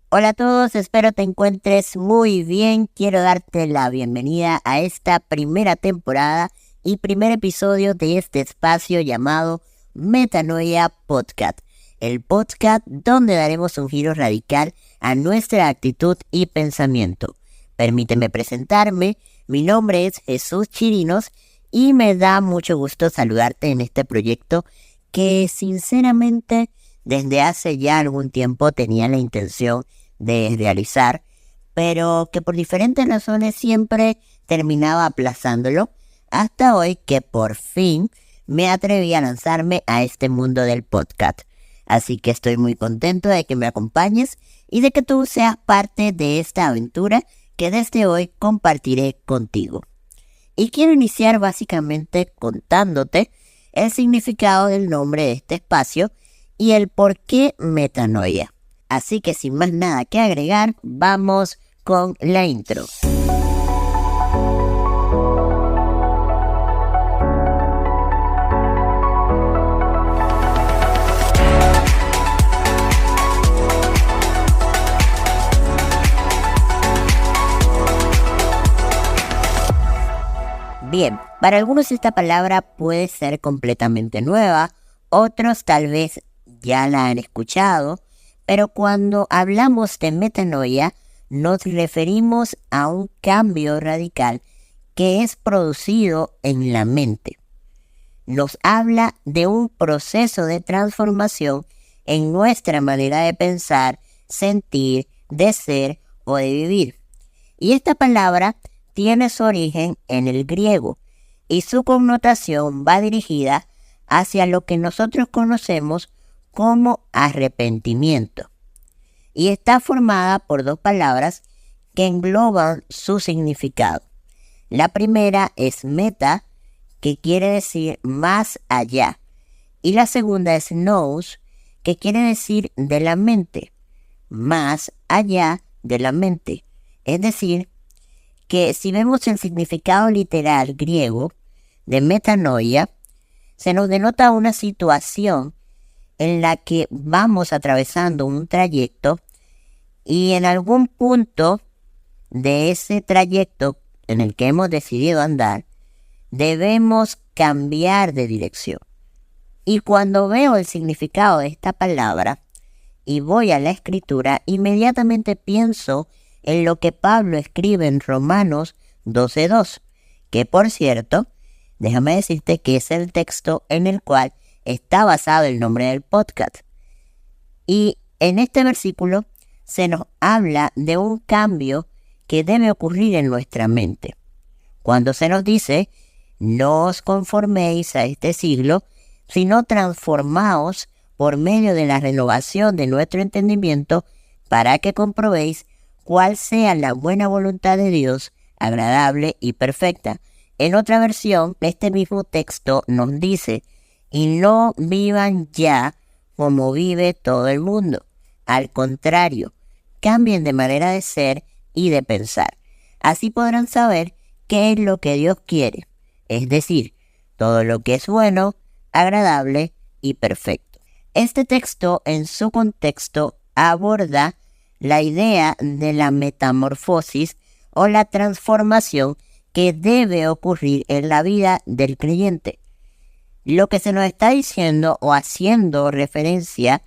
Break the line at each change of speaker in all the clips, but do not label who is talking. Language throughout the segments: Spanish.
Hola a todos, espero te encuentres muy bien. Quiero darte la bienvenida a esta primera temporada y primer episodio de este espacio llamado Metanoia Podcast. El podcast donde daremos un giro radical a nuestra actitud y pensamiento. Permíteme presentarme, mi nombre es Jesús Chirinos y me da mucho gusto saludarte en este proyecto que sinceramente desde hace ya algún tiempo tenía la intención de realizar, pero que por diferentes razones siempre terminaba aplazándolo, hasta hoy que por fin me atreví a lanzarme a este mundo del podcast. Así que estoy muy contento de que me acompañes y de que tú seas parte de esta aventura que desde hoy compartiré contigo. Y quiero iniciar básicamente contándote el significado del nombre de este espacio y el por qué metanoia. Así que sin más nada que agregar, vamos con la intro. Bien, para algunos esta palabra puede ser completamente nueva, otros tal vez ya la han escuchado, pero cuando hablamos de metanoia nos referimos a un cambio radical que es producido en la mente. Nos habla de un proceso de transformación en nuestra manera de pensar, sentir, de ser o de vivir. Y esta palabra tiene su origen en el griego y su connotación va dirigida hacia lo que nosotros conocemos como arrepentimiento. Y está formada por dos palabras que engloban su significado. La primera es meta, que quiere decir más allá. Y la segunda es nous, que quiere decir de la mente, más allá de la mente. Es decir, que si vemos el significado literal griego de metanoia, se nos denota una situación en la que vamos atravesando un trayecto y en algún punto de ese trayecto en el que hemos decidido andar, debemos cambiar de dirección. Y cuando veo el significado de esta palabra y voy a la escritura, inmediatamente pienso en lo que Pablo escribe en Romanos 12:2, que por cierto, déjame decirte que es el texto en el cual está basado el nombre del podcast. Y en este versículo se nos habla de un cambio que debe ocurrir en nuestra mente. Cuando se nos dice, no os conforméis a este siglo, sino transformaos por medio de la renovación de nuestro entendimiento para que comprobéis cuál sea la buena voluntad de Dios, agradable y perfecta. En otra versión, este mismo texto nos dice, y no vivan ya como vive todo el mundo. Al contrario, cambien de manera de ser y de pensar. Así podrán saber qué es lo que Dios quiere, es decir, todo lo que es bueno, agradable y perfecto. Este texto en su contexto aborda la idea de la metamorfosis o la transformación que debe ocurrir en la vida del creyente. Lo que se nos está diciendo o haciendo referencia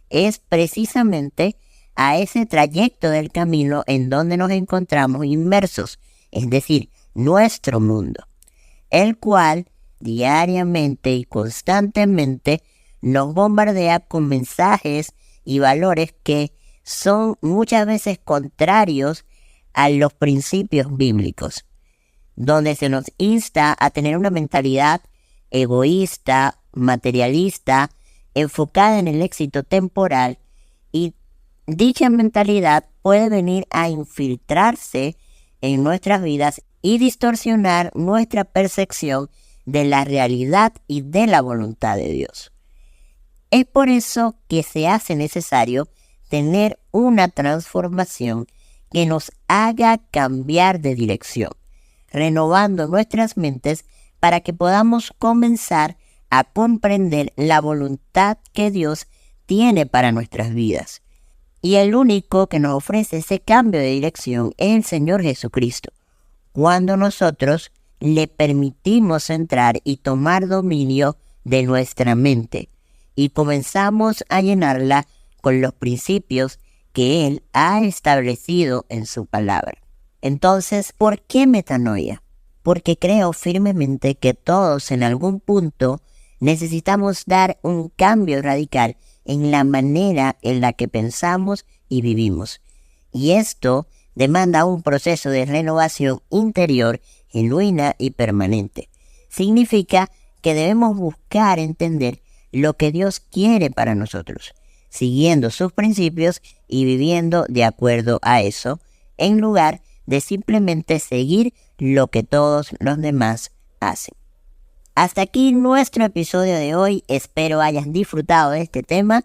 es precisamente a ese trayecto del camino en donde nos encontramos inmersos, es decir, nuestro mundo, el cual diariamente y constantemente nos bombardea con mensajes y valores que son muchas veces contrarios a los principios bíblicos, donde se nos insta a tener una mentalidad egoísta, materialista, enfocada en el éxito temporal, y dicha mentalidad puede venir a infiltrarse en nuestras vidas y distorsionar nuestra percepción de la realidad y de la voluntad de Dios. Es por eso que se hace necesario tener una transformación que nos haga cambiar de dirección, renovando nuestras mentes para que podamos comenzar a comprender la voluntad que Dios tiene para nuestras vidas. Y el único que nos ofrece ese cambio de dirección es el Señor Jesucristo. Cuando nosotros le permitimos entrar y tomar dominio de nuestra mente y comenzamos a llenarla con los principios que Él ha establecido en su palabra. Entonces, ¿por qué metanoia? Porque creo firmemente que todos en algún punto necesitamos dar un cambio radical en la manera en la que pensamos y vivimos. Y esto demanda un proceso de renovación interior, genuina y permanente. Significa que debemos buscar entender lo que Dios quiere para nosotros, siguiendo sus principios y viviendo de acuerdo a eso, en lugar de simplemente seguir lo que todos los demás hacen. Hasta aquí nuestro episodio de hoy. Espero hayas disfrutado de este tema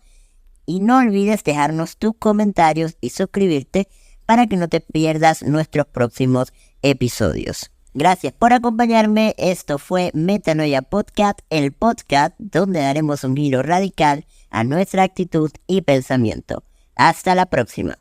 y no olvides dejarnos tus comentarios y suscribirte para que no te pierdas nuestros próximos episodios. Gracias por acompañarme. Esto fue Metanoia Podcast, el podcast donde daremos un giro radical a nuestra actitud y pensamiento. Hasta la próxima.